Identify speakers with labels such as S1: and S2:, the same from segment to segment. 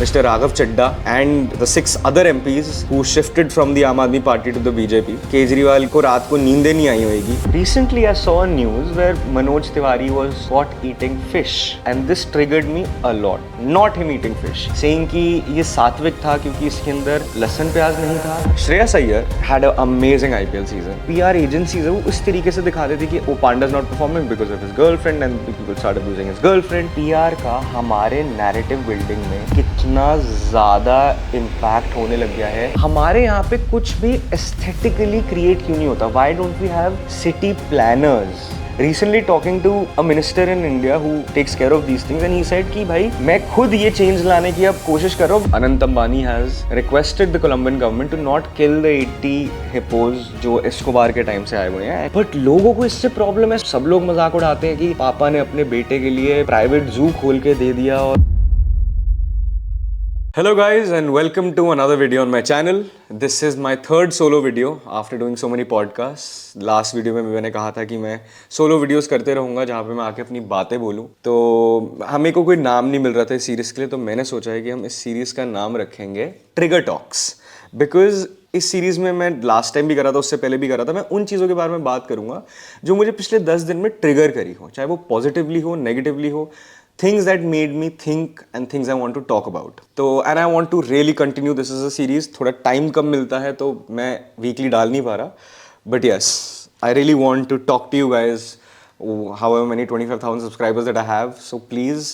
S1: Mr. Raghav Chadda and the 6 other MPs who shifted from the Aam Aadmi Party to the BJP. Kejriwal को रात को नींदें नहीं आई होगी. Recently I saw a news where Manoj Tiwari was caught eating fish and this triggered me a lot. Not him eating fish, saying कि ये सात्विक था क्योंकि इसके अंदर लहसुन प्याज नहीं था. Shreyas Iyer had an amazing IPL season. PR agencies वो इस तरीके से दिखाते थे कि Opanda is not performing because of his girlfriend and people started abusing his girlfriend. PR का हमारे narrative building में इतना ज़्यादा इम्पैक्ट होने लग गया है. हमारे यहाँ पे कुछ भी एस्थेटिकली क्रिएट क्यों नहीं होता? Why don't we have city planners? Recently talking to a minister in India who takes care of these things and he said कि भाई मैं खुद ये चेंज लाने की अब कोशिश कर रहा हूँ. Anant Ambani has requested the Colombian government to not kill the 80 hippos जो एस्कोबार के टाइम से आए हुए हैं. बट लोगों को इससे प्रॉब्लम है. सब लोग मजाक उड़ाते हैं कि पापा ने अपने बेटे के लिए प्राइवेट जू खोल के दे दिया. और Hello guys and welcome to another video on my channel. This is my third solo video after doing so many podcasts. Last video में मैंने कहा था कि मैं solo videos करते रहूँगा जहाँ पे मैं आके अपनी बातें बोलूँ. तो हमें को कोई नाम नहीं मिल रहा था इस सीरीज़ के लिए, तो मैंने सोचा है कि हम इस सीरीज़ का नाम रखेंगे ट्रिगर टॉक्स. बिकॉज इस सीरीज़ में मैं लास्ट टाइम भी करा था, उससे पहले भी करा था, मैं उन चीज़ों के बारे में बात करूँगा जो मुझे पिछले 10 दिन में ट्रिगर करी हो, चाहे वो पॉजिटिवली हो, नेगेटिवली हो. Things that made me think and things I want to talk about. तो and I want to really continue this as a series. थोड़ा टाइम कम मिलता है तो मैं वीकली डाल नहीं पा रहा. But yes, I really want to talk to you guys, however many 25,000 subscribers that I have. So please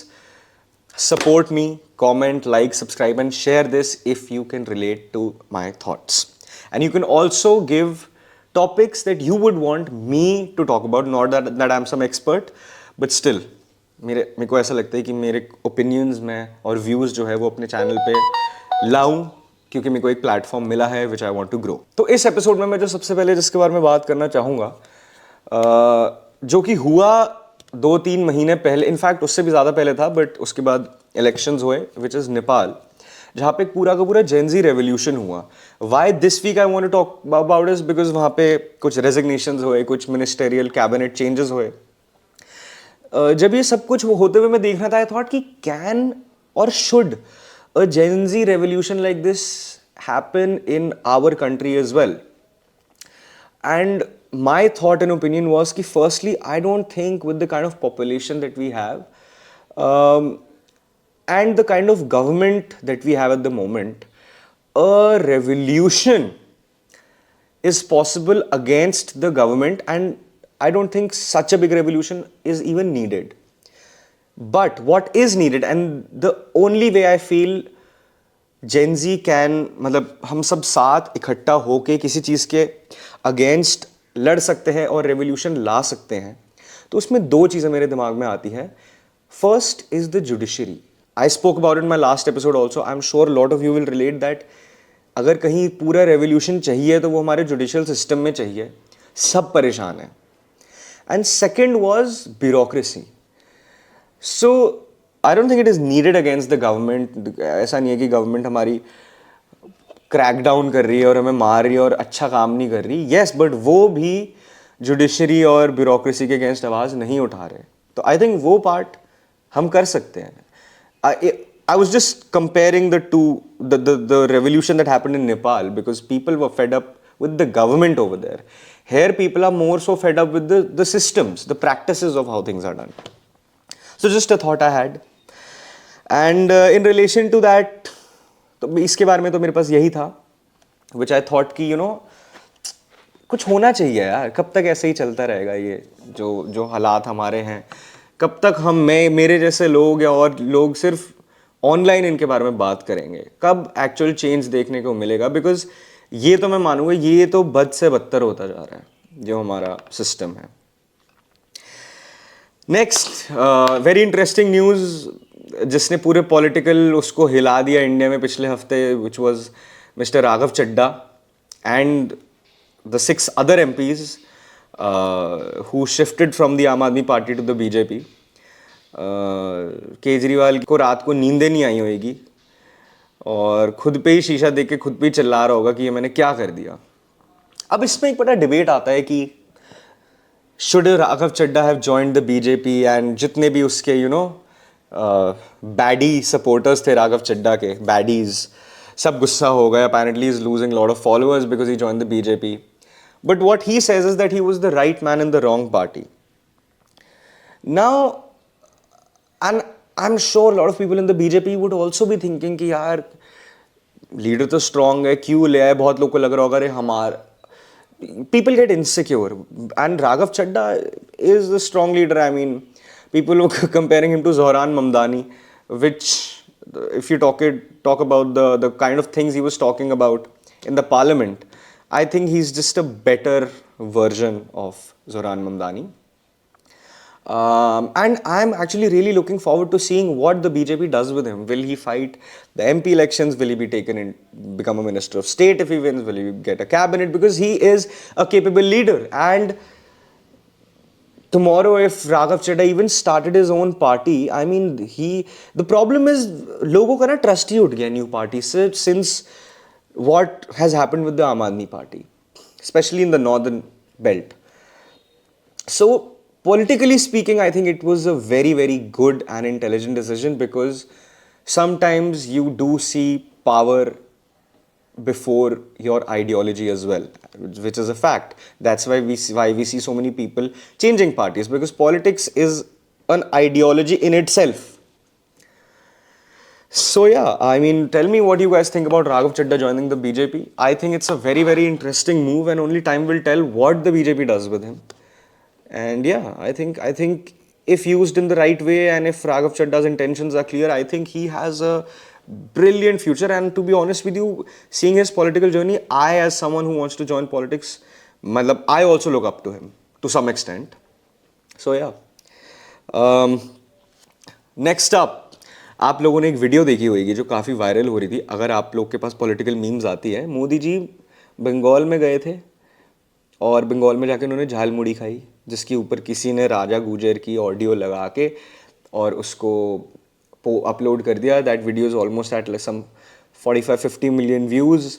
S1: support me, comment, like, subscribe and share this if you can relate to my thoughts. And you can also give topics that you would want me to talk about. Not that I'm some expert, but still. मेरे को ऐसा लगता है कि मेरे opinions में और views जो है वो अपने चैनल पे लाऊं क्योंकि मेरे को एक प्लेटफॉर्म मिला है विच आई वांट टू ग्रो. तो इस एपिसोड में मैं जो सबसे पहले जिसके बारे में बात करना चाहूँगा, जो कि हुआ 2-3 महीने पहले, इनफैक्ट उससे भी ज़्यादा पहले था, बट उसके बाद इलेक्शंस हुए, विच इज़ नेपाल, जहाँ पे पूरा का पूरा जेन ज़ी रेवोल्यूशन हुआ. Why this week I want to talk about is because वहाँ पे कुछ रेजिग्नेशंस हुए, कुछ मिनिस्टेरियल कैबिनेट चेंजेस हुए. जब ये सब कुछ होते हुए मैं देख रहा था, आई थॉट कि can or should a Gen Z revolution like this happen in our country as well. And my thought and opinion was कि firstly I don't think with the kind of population that we have and the kind of government that we have at the moment, a revolution is possible against the government, and I don't think such a big revolution is even needed. But what is needed, and the only way I feel Gen Z can, मतलब हम सब साथ इकट्ठा होके किसी चीज़ के against लड़ सकते हैं और रेवोल्यूशन ला सकते हैं, तो उसमें 2 चीज़ें मेरे दिमाग में आती हैं. First is the judiciary. I spoke about it my last episode also. I am sure lot of you will relate that अगर कहीं पूरा रेवोल्यूशन चाहिए तो वो हमारे जुडिशियल सिस्टम में चाहिए. सब परेशान हैं. And second was bureaucracy. So I don't think it is needed against the government. ऐसा नहीं है कि गवर्नमेंट हमारी क्रैक डाउन कर रही है और हमें मार रही है और अच्छा काम नहीं कर रही. Yes, but वो भी जुडिशरी और ब्यूरोक्रेसी के अगेंस्ट आवाज़ नहीं उठा रहे. तो आई थिंक वो पार्ट हम कर सकते हैं. I was just comparing the revolution that happened in Nepal because people were fed up with the government over there. Here people are more so fed up with the systems, the practices of how things are done. So just a thought I had. And in relation to that, तो इसके बारे में तो मेरे पास यही था, which I thought कि कुछ होना चाहिए यार. कब तक ऐसे ही चलता रहेगा ये जो हालात हमारे हैं? कब तक मेरे जैसे लोग या और लोग सिर्फ ऑनलाइन इनके बारे में बात करेंगे? कब एक्चुअल चेंज देखने को मिलेगा? बिकॉज ये तो मैं मानूंगा ये तो बद से बदतर होता जा रहा है जो हमारा सिस्टम है. नेक्स्ट वेरी इंटरेस्टिंग न्यूज़ जिसने पूरे पॉलिटिकल उसको हिला दिया इंडिया में पिछले हफ्ते, which was mister Raghav Chadha and the 6 other MPs who shifted from the Aam Aadmi Party to the BJP. Kejriwal को रात को नींदें नहीं आई होगी और खुद पे ही शीशा देख के खुद पे ही चिल्ला रहा होगा कि ये मैंने क्या कर दिया. अब इसमें एक बड़ा डिबेट आता है कि should Raghav Chadha have joined the BJP, and जितने भी उसके बैडी सपोर्टर्स थे राघव चड्डा के, बैडीज, सब गुस्सा हो गए. Apparently he's losing a lot of followers because he joined the BJP. But what he says is that he was the right man in the wrong party. Now, and I'm sure a lot of people in the BJP would also be thinking कि यार leader तो strong है, क्यों ले आए. बहुत लोग को लग रहा होगा अरे हमारा, people get insecure, and Raghav Chadda is a strong leader. I mean, people were comparing him to Zohran Mamdani, which if you talk about the kind of things he was talking about in the parliament, I think he's just a better version of Zohran Mamdani. And I'm actually really looking forward to seeing what the BJP does with him. Will he fight the MP elections? Will he be taken in, become a minister of state if he wins? Will he get a cabinet? Because he is a capable leader. And tomorrow, if Raghav Chadha even started his own party, I mean, the problem is, लोगों का ना trust ही उठ गया new party से, since what has happened with the Aam Aadmi Party, especially in the northern belt. So, politically speaking, I think it was a very, very good and intelligent decision, because sometimes you do see power before your ideology as well, which is a fact. That's why we see so many people changing parties, because politics is an ideology in itself. So yeah, I mean, tell me what you guys think about Raghav Chadda joining the BJP. I think it's a very, very interesting move, and only time will tell what the BJP does with him. And yeah, I think if used in the right way, and if Raghav Chadda's intentions are clear, I think he has a brilliant future. And to be honest with you, seeing his political journey, I, as someone who wants to join politics, I also look up to him to some extent. So yeah. Next up, आप लोगों ने एक video देखी होगी जो काफ़ी viral हो रही थी. अगर आप लोग के पास पॉलिटिकल मीम्स आती है, मोदी जी बंगाल में गए थे और बंगाल में जाके उन्होंने झाल मुड़ी खाई, जिसके ऊपर किसी ने राजा गुजर की ऑडियो लगा के और उसको अपलोड कर दिया. That video is almost at some 45-50 million views.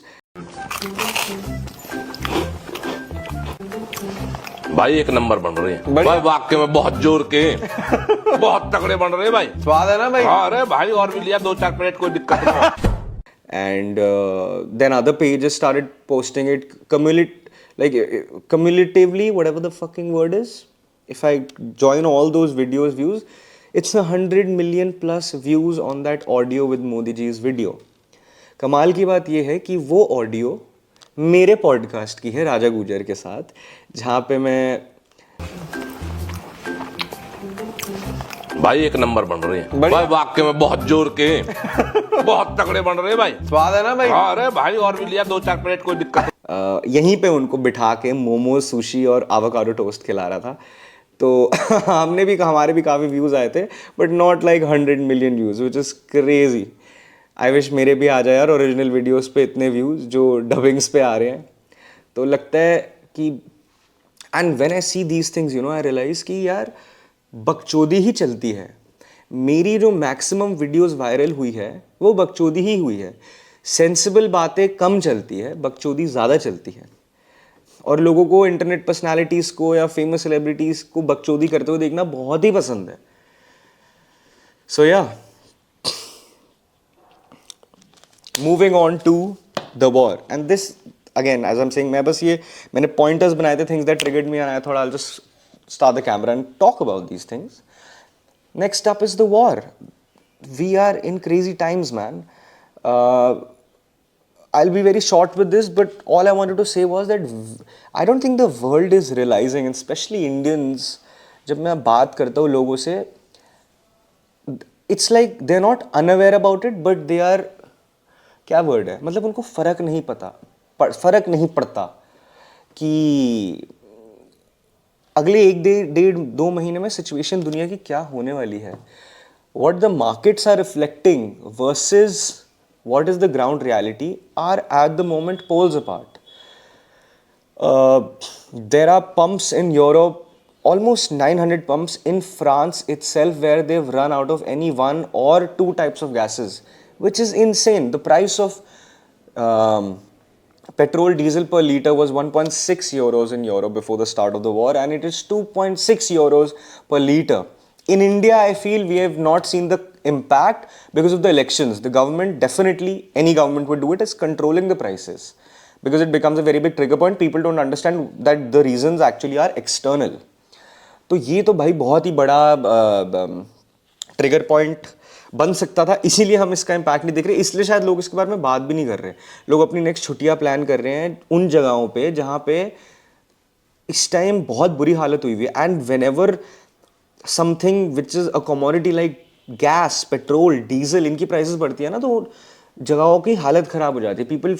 S2: भाई एक नंबर बन रहे हैं भाई, वाकई में बहुत जोर के बहुत तगड़े बन रहे हैं भाई.
S1: स्वाद है ना भाई.
S2: हाँ अरे भाई, और भी लिया 2-4 प्लेट, कोई दिक्कत नहीं.
S1: And then other pages started posting it cumulatively, whatever the fucking word is. If I join all those videos views, it's 100 million plus views on that audio with Modi ji's video. कमाल की बात ये है कि वो audio मेरे podcast की है राजा गुजर के साथ, जहाँ पे मैं
S2: भाई एक नंबर बन रहे हैं भाई, वाकई में बहुत जोर के बहुत तगड़े बन रहे हैं भाई.
S1: स्वाद है ना भाई.
S2: हाँ अरे भाई, और भी लिया 2-4 प्लेट, कोई दिक्कत.
S1: यहीं पे उनको बिठा के मोमोज, सुशी और आवाकाडो टोस्ट खिला रहा था. तो हमारे भी काफ़ी व्यूज़ आए थे, but not like 100 million views, which is crazy. I wish मेरे भी आ जाए यार ओरिजिनल वीडियोस पे इतने व्यूज़ जो डबिंग्स पे आ रहे हैं. तो लगता है कि, and when I see these things, you know, I realise कि यार बकचोदी ही चलती है. मेरी जो मैक्सिमम वीडियोस वायरल हुई है वो बकचोदी ही हुई है. सेंसिबल बातें कम चलती है, बकचोदी ज़्यादा चलती है. और लोगों को इंटरनेट पर्सनालिटीज़ को या फेमस सेलिब्रिटीज़ को बकचोदी करते हुए देखना बहुत ही पसंद है. So yeah, moving on to the war. And this again, as I am saying, मैंने पॉइंटर्स बनाए थे, things that triggered me, and I thought I will just start the camera and talk about these things. Next up is the war. We are in crazy times, man. I'll be very short with this, but all I wanted to say was that I don't think the world is realizing, and especially Indians, जब मैं बात करता हूँ लोगों से, it's like they're not unaware about it, but they are, क्या word है, मतलब उनको फ़र्क नहीं पड़ता कि अगले 1-1.5-2 महीने में सिचुएशन दुनिया की क्या होने वाली है. What the markets are reflecting versus what is the ground reality are at the moment poles apart. There are pumps in Europe, almost 900 pumps in France itself, where they've run out of any one or two types of gases, which is insane. The price of petrol diesel per litre was 1.6 euros in Europe before the start of the war, and it is 2.6 euros per litre In India, I feel we have not seen the impact because of the elections. The government, definitely, any government would do it, is controlling the prices because it becomes a very big trigger point. People don't understand that the reasons actually are external. तो ये तो भाई बहुत ही बड़ा trigger point बन सकता था, इसीलिए हम इसका इम्पैक्ट नहीं देख रहे, इसलिए शायद लोग इसके बारे में बात भी नहीं कर रहे. लोग अपनी नेक्स्ट छुट्टियां प्लान कर रहे हैं उन जगहों पे जहाँ पे इस टाइम बहुत बुरी हालत हुई हुई है. And when ever something which is a commodity like gas, petrol, diesel, इनकी प्राइसेस बढ़ती है ना, तो जगहों की हालत ख़राब हो जाती है. People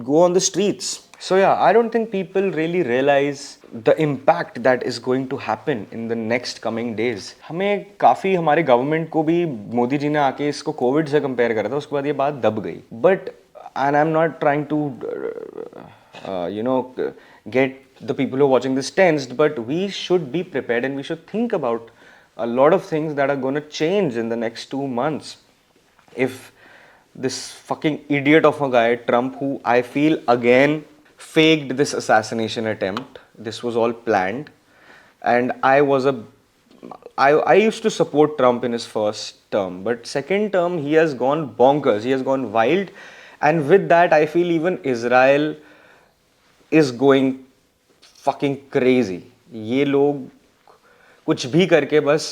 S1: go on the streets. So yeah, I don't think people really realize the impact that is going to happen in the next coming days. हमें काफ़ी हमारे गवर्नमेंट को भी मोदी जी ने आके इसको कोविड से कंपेयर करा था, उसके बाद ये बात दब गई. But and I'm not trying to get the people who are watching this tensed, but we should be prepared and we should think about a lot of things that are going to change in the next 2 months. If this fucking idiot of a guy Trump, who I feel again faked this assassination attempt, this was all planned, and I used to support Trump in his first term, but second term he has gone bonkers, he has gone wild, and with that I feel even Israel is going fucking crazy. ये लोग कुछ भी करके बस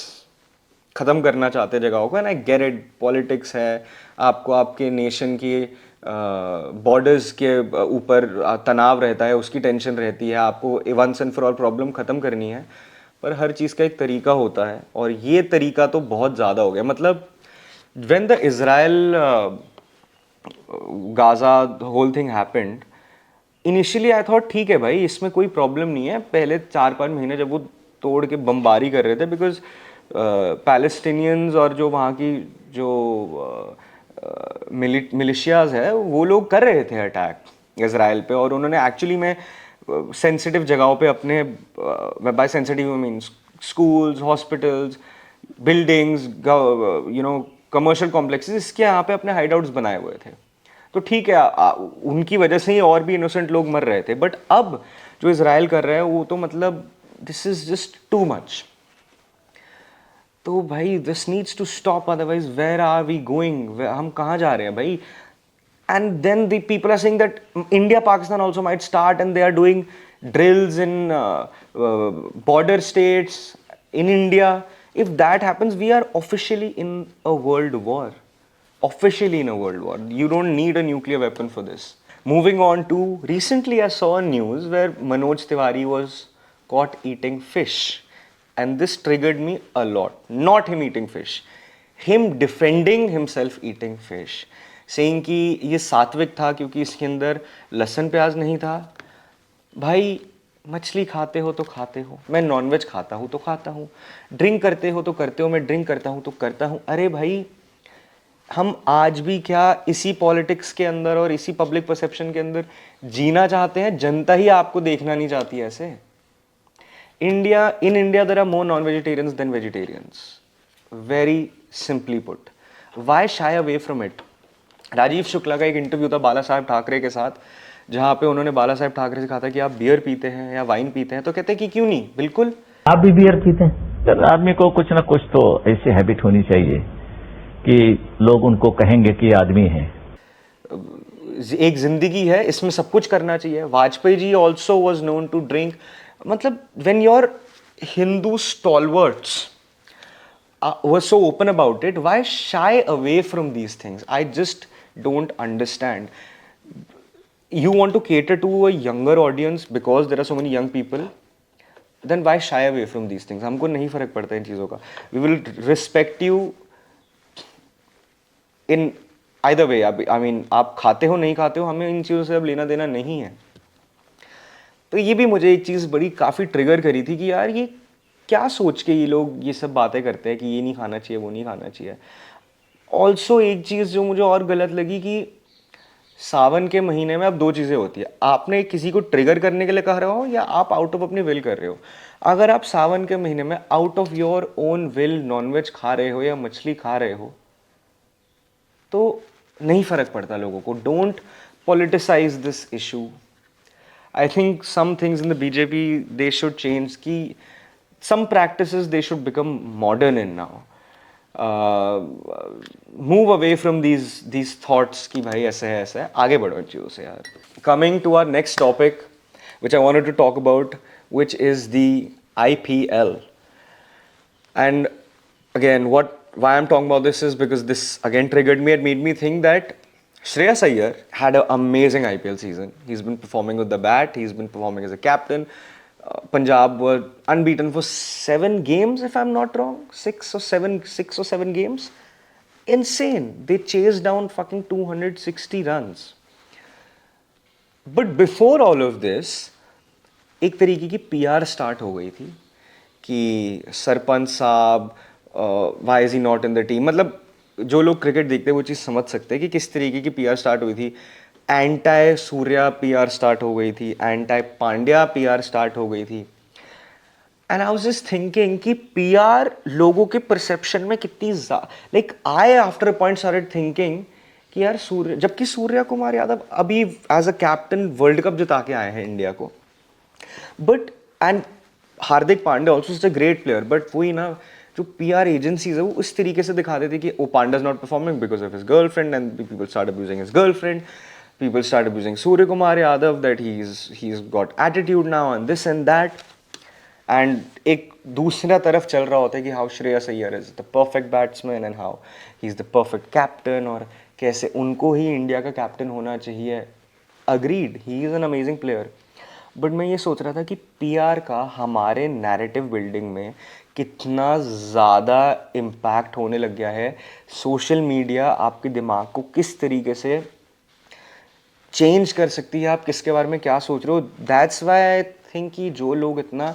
S1: ख़त्म करना चाहते जगहों को. And I get it, politics है, आपको आपके नेशन की बॉर्डर्स के ऊपर तनाव रहता है, उसकी टेंशन रहती है, आपको once and for all problem ख़त्म करनी है, पर हर चीज़ का एक तरीका होता है और ये तरीका तो बहुत ज़्यादा हो गया. मतलब when the Israel Gaza whole thing happened, initially I thought ठीक है भाई, इसमें कोई प्रॉब्लम नहीं है. पहले 4-5 महीने जब वो तोड़ के बमबारी कर रहे थे, बिकॉज पैलेस्टीनियंस और जो वहाँ की जो मिलिशियाज है वो लोग कर रहे थे अटैक इज़राइल पे, और उन्होंने एक्चुअली में सेंसिटिव जगहों पे अपने, by sensitive I mean schools, hospitals, buildings, commercial complexes, इसके यहाँ पे अपने हाइड आउट्स बनाए हुए थे. तो ठीक है, उनकी वजह से ही और भी इनोसेंट लोग मर रहे थे. बट अब जो इज़राइल कर रहा है वो तो मतलब this is just too much. तो भाई this needs to stop, otherwise where are we going, हम कहाँ जा रहे हैं भाई. And then the people are saying that India Pakistan also might start and they are doing drills in border states in India. If that happens, we are officially in a world war. Officially in a world war. You don't need a nuclear weapon for this. Moving on to, recently I saw a news where Manoj Tiwari was caught eating fish. And this triggered me a lot. Not him eating fish. Him defending himself eating fish. Saying कि ये सात्विक था क्योंकि इसके अंदर लहसुन प्याज नहीं था. भाई मछली खाते हो तो खाते हो, मैं नॉनवेज खाता हूँ तो खाता हूँ, ड्रिंक करते हो तो करते हो, मैं ड्रिंक करता हूँ तो करता हूँ. अरे भाई, हम आज भी क्या इसी पॉलिटिक्स के अंदर और इसी पब्लिक परसेप्शन के अंदर जीना चाहते हैं? जनता ही आपको देखना नहीं चाहती है ऐसे. In India there are more non vegetarians than vegetarians. Very simply put, why shy away from it. Rajiv Shukla का एक इंटरव्यू था बाला साहब ठाकरे के साथ, जहाँ पे उन्होंने बाला साहब ठाकरे से कहा था कि आप बियर पीते हैं या वाइन पीते हैं, तो कहते हैं कि क्यों नहीं, बिल्कुल
S3: आप भी बियर पीते हैं. सर, आदमी को कुछ ना कुछ तो ऐसी हैबिट होनी चाहिए कि लोग उनको कहेंगे कि आदमी है.
S1: एक जिंदगी है, इसमें सब कुछ करना चाहिए. Vajpayee ji also was known to drink. मतलब when your Hindu stalwarts were so open about it, why shy away from these things? I just don't understand. You want to cater to a younger audience because there are so many young people, then why shy away from these things? हमको नहीं फर्क पड़ता इन चीज़ों का. We will respect you in either way. I mean, आप खाते हो नहीं खाते हो, हमें इन चीज़ों से अब लेना देना नहीं है. तो ये भी मुझे एक चीज़ बड़ी काफ़ी ट्रिगर करी थी कि यार ये क्या सोच के ये लोग ये सब बातें करते हैं कि ये नहीं खाना चाहिए, वो नहीं खाना चाहिए. ऑल्सो एक चीज़ जो मुझे और गलत लगी कि सावन के महीने में अब 2 चीज़ें होती है. आपने किसी को ट्रिगर करने के लिए कह रहे हो या आप आउट ऑफ अपनी विल कर रहे हो. अगर आप सावन के महीने में out of your own will nonveg खा रहे हो या मछली खा रहे हो तो नहीं फ़र्क पड़ता लोगों को. Don't politicise this issue. I think some things in the BJP they should change. कि some practices they should become modern in now. Move away from these thoughts कि भाई ऐसे है ऐसा है, आगे बढ़ो इन चीज़ों से यार. Coming to our next topic, which I wanted to talk about, which is the IPL. And again, why I'm talking about this is because this again triggered me. It made me think that Shreyas Iyer had an amazing IPL season. He's been performing with the bat. He's been performing as a captain. Punjab were unbeaten for 7 games, if I'm not wrong. 6 or 7 games. Insane. They chased down fucking 260 runs. But before all of this, एक तरीके की PR start हो गई थी कि सरपंच साहब, why is he not in the team. मतलब जो लोग क्रिकेट देखते हैं वो चीज़ समझ सकते हैं कि किस तरीके की PR स्टार्ट हुई थी. एंटाई सूर्या PR स्टार्ट हो गई थी, एंटाई पांड्या PR स्टार्ट हो गई थी. And I was just thinking कि PR लोगों के परसेप्शन में कितनी like I after a point started thinking कि यार सूर्य, जबकि सूर्या कुमार यादव अभी as a captain World Cup जिता के आए हैं इंडिया को. But and Hardik Pandya also is a great player. But वही ना, जो PR एजेंसीज है वो उस तरीके से दिखा देती कि oh Pandya is not performing because of his girlfriend, and people start abusing his girlfriend. People start abusing Surya Kumar Yadav, that he's got attitude now and this and that. And एक दूसरा तरफ चल रहा होता है कि how Shreyas Iyer is the perfect batsman and how he's the perfect captain, और कैसे उनको ही इंडिया का कैप्टन होना चाहिए. Agreed, he is an amazing player. But मैं ये सोच रहा था कि PR का हमारे नैरेटिव बिल्डिंग में कितना ज़्यादा इम्पैक्ट होने लग गया है. सोशल मीडिया आपके दिमाग को किस तरीके से चेंज कर सकती है, आप किसके बारे में क्या सोच रहे हो. दैट्स वाई आई थिंक कि जो लोग इतना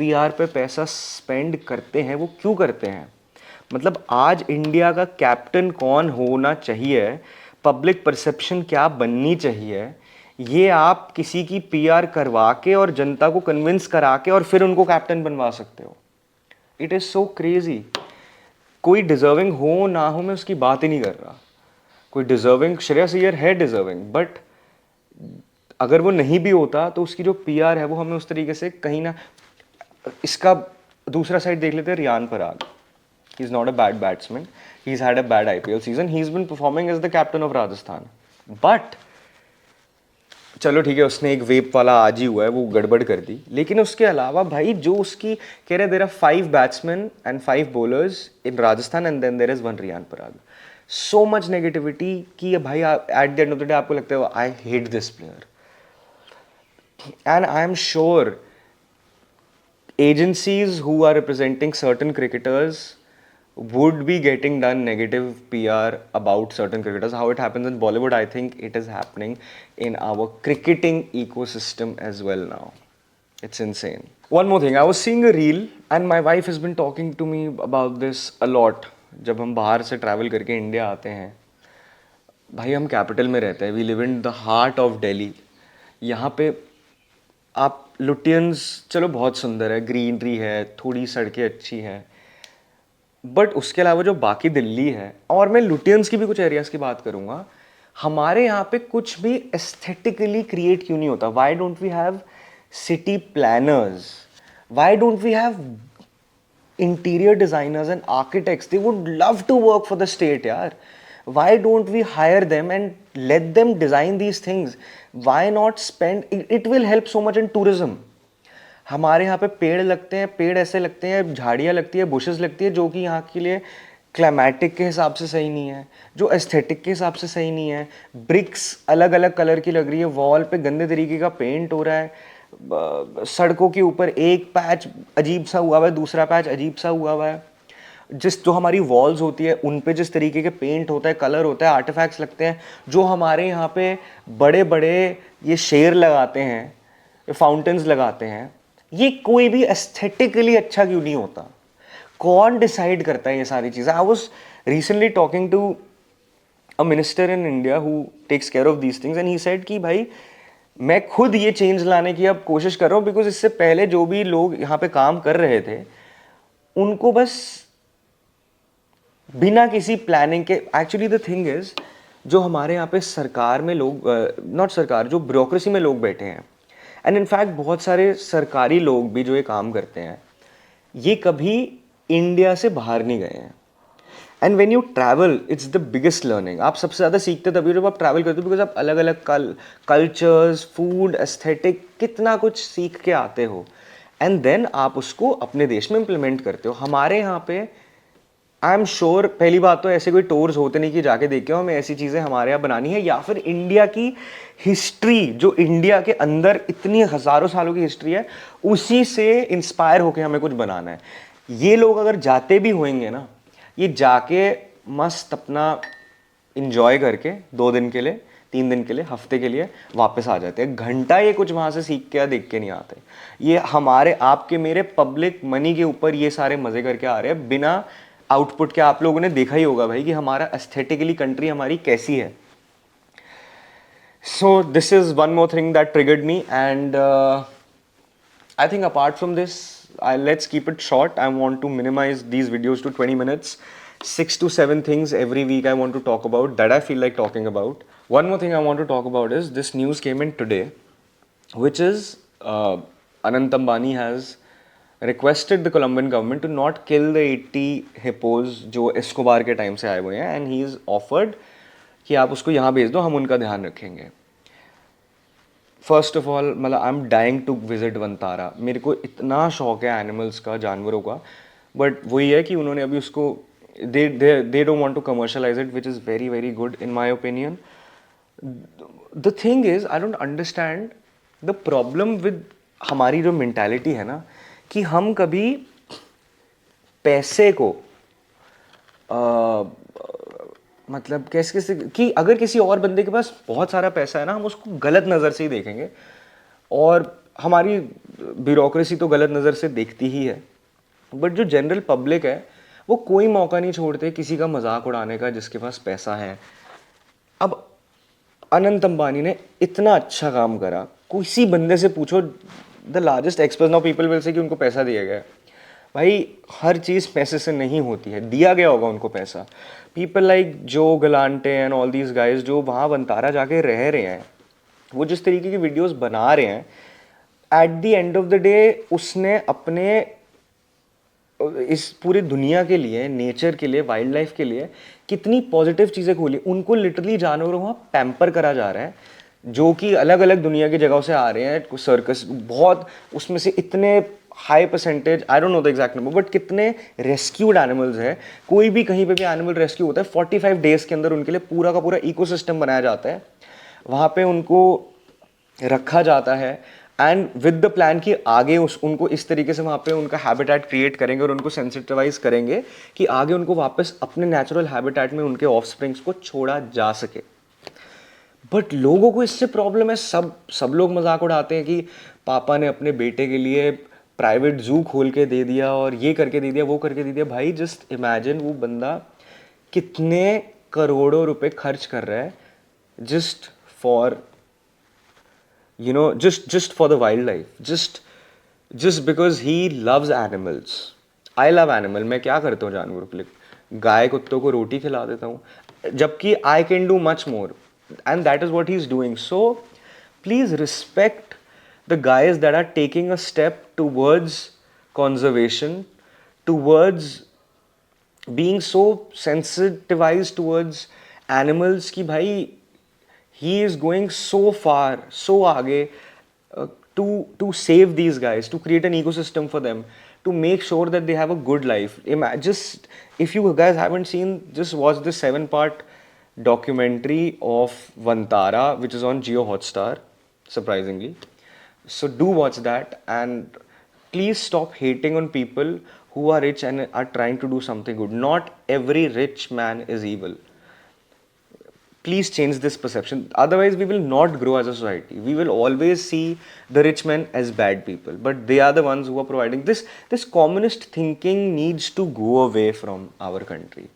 S1: PR पे पैसा स्पेंड करते हैं वो क्यों करते हैं. मतलब आज इंडिया का कैप्टन कौन होना चाहिए, पब्लिक परसेप्शन क्या बननी चाहिए, ये आप किसी की PR करवा के और जनता को कन्विंस करा के और फिर उनको कैप्टन बनवा सकते हो. It is so crazy. कोई डिजर्विंग हो ना हो, मैं उसकी बात ही नहीं कर रहा. कोई डिजर्विंग, श्रेयस अय्यर है डिजर्विंग, बट अगर वो नहीं भी होता तो उसकी जो PR है वो हमें उस तरीके से कहीं ना. इसका दूसरा साइड देख लेते हैं, Riyan Parag. He is not a bad batsman, he is had a bad IPL season, he is been performing as the captain of Rajasthan. But चलो ठीक है, उसने एक वेप वाला आज ही हुआ है, वो गड़बड़ कर दी. लेकिन उसके अलावा भाई जो उसकी कह रहे, there are 5 batsman and 5 bowlers in Rajasthan and then there is 1 Riyan Parag. So much negativity कि भाई at the end of the day आपको लगता है I hate this player. And I am sure agencies who are representing certain cricketers would be getting done negative PR about certain cricketers. How it happens in Bollywood, I think it is happening in our cricketing ecosystem as well now. It's insane. One more thing, I was seeing a reel and my wife has been talking to me about this a lot. जब हम बाहर से travel करके India आते हैं, भाई हम capital में रहते हैं, we live in the heart of Delhi. यहाँ पे आप लुटियंस, चलो बहुत सुंदर है, ग्रीनरी है, थोड़ी सड़कें अच्छी हैं, बट उसके अलावा जो बाकी दिल्ली है, और मैं लुटियंस की भी कुछ एरियाज़ की बात करूँगा, हमारे यहाँ पे कुछ भी एस्थेटिकली क्रिएट क्यों नहीं होता. Why don't we have city planners, why don't we have interior designers and architects. They would love to work for the state यार. Why don't we hire them and let them design these things? Why not spend? It will help so much in tourism. हमारे यहाँ पे पेड़ लगते हैं, पेड़ ऐसे लगते हैं, झाड़ियाँ लगती है, बुशेस लगती है, जो कि यहाँ के लिए क्लाइमेटिक के हिसाब से सही नहीं है, जो एस्थेटिक के हिसाब से सही नहीं है. ब्रिक्स अलग अलग कलर की लग रही है, वॉल पे गंदे तरीके का पेंट हो रहा है, सड़कों के ऊपर एक पैच अजीब सा हुआ हुआ है, दूसरा पैच अजीब सा हुआ हुआ है. जो हमारी वॉल्स होती है उन पे जिस तरीके के पेंट होता है, कलर होता है, आर्टिफैक्ट्स लगते हैं, जो हमारे यहाँ पे बड़े बड़े ये शेर लगाते हैं, फाउंटेन्स लगाते हैं, ये कोई भी एस्थेटिकली अच्छा क्यों नहीं होता. कौन डिसाइड करता है ये सारी चीज़ें. I was recently talking to a minister in India who takes care of these things and he said कि भाई मैं खुद ये चेंज लाने की अब कोशिश कर रहा हूँ, बिकॉज इससे पहले जो भी लोग यहाँ पे काम कर रहे थे उनको बस बिना किसी प्लानिंग के. एक्चुअली द थिंग इज, जो हमारे यहाँ पे सरकार में लोग, नॉट सरकार, जो ब्यूरोक्रेसी में लोग बैठे हैं, एंड इनफैक्ट बहुत सारे सरकारी लोग भी जो ये काम करते हैं, ये कभी इंडिया से बाहर नहीं गए हैं। And when you travel it's the biggest learning. आप सबसे ज़्यादा सीखते तभी जब आप ट्रैवल करते हो, बिकॉज आप अलग अलग कल्चर्स, फूड, एस्थेटिक, कितना कुछ सीख के आते हो एंड देन आप उसको अपने देश में इम्प्लीमेंट करते हो। हमारे यहाँ पे आई एम श्योर पहली बात तो ऐसे कोई टूर्स होते नहीं कि जाके देखे हो हमें ऐसी चीज़ें हमारे यहाँ बनानी है, या फिर इंडिया की हिस्ट्री जो इंडिया के अंदर इतनी हज़ारों सालों की हिस्ट्री है उसी से इंस्पायर होकर हमें कुछ बनाना है। ये लोग अगर जाते भी होंगे ना, ये जाके मस्त अपना इंजॉय करके 2 दिन के लिए, 3 दिन के लिए, हफ्ते के लिए वापस आ जाते हैं। घंटा ये कुछ वहाँ से सीख के या देख के नहीं आते। ये हमारे आपके मेरे पब्लिक मनी के ऊपर ये सारे मज़े करके आ रहे हैं बिना आउटपुट के। आप लोगों ने देखा ही होगा भाई कि हमारा एस्थेटिकली कंट्री हमारी कैसी है। So this is one more thing that triggered me and I think apart from this, let's keep it short. I want to minimize these videos to 20 minutes. 6 to 7 things every week I want to talk about that I feel like talking about. One more thing I want to talk about is this news came in today, which is Anant Ambani has requested the Colombian government to not kill the 80 hippos जो Escobar के time से आए हुए हैं, and he is offered कि आप उसको यहाँ भेज दो, हम उनका ध्यान रखेंगे। फर्स्ट ऑफ ऑल मतलब I am dying to visit Vantara. मेरे को इतना शौक है एनिमल्स का, जानवरों का, बट वही है कि उन्होंने अभी उसको they don't want to commercialise it, which is very very good in my opinion. The thing is I don't understand the problem with हमारी जो मेंटालिटी है ना, कि हम कभी पैसे को मतलब कैसे कि अगर किसी और बंदे के पास बहुत सारा पैसा है ना, हम उसको गलत नज़र से ही देखेंगे, और हमारी ब्यूरोक्रेसी तो गलत नज़र से देखती ही है। बट जो जनरल पब्लिक है वो कोई मौका नहीं छोड़ते किसी का मजाक उड़ाने का जिसके पास पैसा है। अब अनंत अंबानी ने इतना अच्छा काम करा, किसी बंदे से पूछो, the largest expert now people will say कि उनको पैसा दिया गया। भाई हर चीज़ पैसे से नहीं होती है, दिया गया होगा उनको पैसा। पीपल लाइक जो गलांटे एंड ऑल दीज गाइज जो वहाँ वंतारा जाके रह रहे हैं, वो जिस तरीके की वीडियोस बना रहे हैं, eight the end of the day उसने अपने इस पूरी दुनिया के लिए, नेचर के लिए, वाइल्ड लाइफ के लिए कितनी पॉजिटिव चीज़ें खोली। उनको लिटरली जानवरों वहाँ पैम्पर करा जा रहा है, जो कि अलग अलग दुनिया की जगहों से आ रहे हैं, सर्कस बहुत, उसमें से इतने high percentage, I don't know the exact number, but कितने रेस्क्यूड एनिमल्स हैं। कोई भी कहीं पे भी एनिमल रेस्क्यू होता है 45 डेज के अंदर उनके लिए पूरा का पूरा इकोसिस्टम बनाया जाता है, वहाँ पे उनको रखा जाता है, एंड विद द प्लान कि आगे उनको इस तरीके से वहाँ पे उनका हैबिटेट क्रिएट करेंगे और उनको सेंसिटिवाइज करेंगे कि आगे उनको वापस अपने नेचुरल हैबिटेट में उनके ऑफस्प्रिंग्स को छोड़ा जा सके। बट लोगों को इससे प्रॉब्लम है, सब लोग मजाक उड़ाते हैं कि पापा ने अपने बेटे के लिए प्राइवेट जू खोल के दे दिया और ये करके दे दिया, वो करके दे दिया। भाई जस्ट इमेजिन वो बंदा कितने करोड़ों रुपए खर्च कर रहा है just for just for the wildlife, just because he loves animals. I love animal. मैं क्या करता हूँ जानवरों के लिए, गाय कुत्तों को रोटी खिला देता हूँ, जबकि I can do much more, and that is what he's doing. So please respect the guys that are taking a step towards conservation, towards being so sensitized towards animals कि भाई he is going so far, so आगे to save these guys, to create an ecosystem for them, to make sure that they have a good life. Just if you guys haven't seen, just watch this 7-part documentary of Vantara, which is on Jio Hotstar, surprisingly. So do watch that, and please stop hating on people who are rich and are trying to do something good. Not every rich man is evil. Please change this perception. Otherwise, we will not grow as a society. We will always see the rich men as bad people. But they are the ones who are providing this. This communist thinking needs to go away from our country.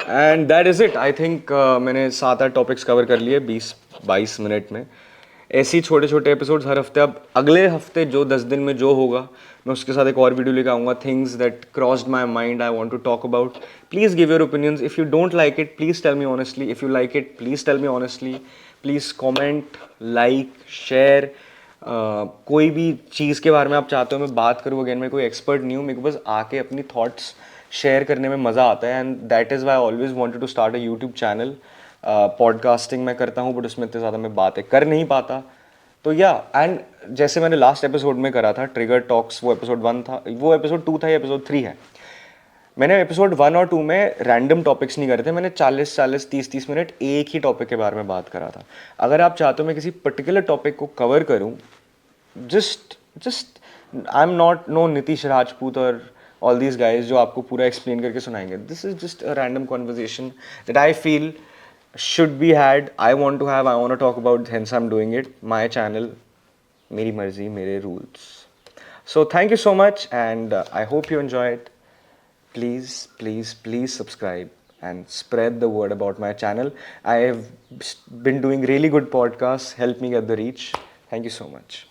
S1: And that is it. I think मैंने 7-8 topics cover कर लिए 20-22 minute में। ऐसे ही छोटे छोटे episodes हर हफ्ते। अब अगले हफ्ते जो 10 दिन में जो होगा मैं उसके साथ एक और वीडियो लेकर आऊँगा। Things that crossed my mind I want to talk about. Please give your opinions. If you don't like it please tell me honestly. If you like it please tell me honestly. Please comment, like, share, कोई भी चीज़ के बारे में आप चाहते हो मैं बात करूँ, अगेन मैं कोई एक्सपर्ट नहीं हूँ, मेरे को बस आके अपनी थॉट्स शेयर करने में मज़ा आता है, and that is why I always wanted to start a YouTube channel. Podcasting मैं करता हूँ बट उसमें इतने ज़्यादा मैं बातें कर नहीं पाता. तो या एंड जैसे मैंने लास्ट एपिसोड में करा था ट्रिगर टॉक्स, वो एपिसोड 1 था, वो एपिसोड 2 था, ये एपिसोड 3 है. मैंने एपिसोड 1 और 2 में रैंडम टॉपिक्स नहीं करे थे, मैंने 40-40 30-30 मिनट एक ही टॉपिक के बारे में बात करा था. अगर आप चाहते हो मैं किसी पर्टिकुलर टॉपिक को कवर करूं, just I am not know Nitish Rajput और ऑल दीज गाइज जो आपको पूरा एक्सप्लेन करके सुनाएंगे. This is just a random conversation that I feel should be had, I want to have, I want to talk about, hence I'm doing it. My channel, मेरी मर्जी मेरे rules. So thank you so much, and I hope you enjoy it. Please subscribe and spread the word about my channel. I have been doing really good podcasts. Help me get the reach. Thank you so much.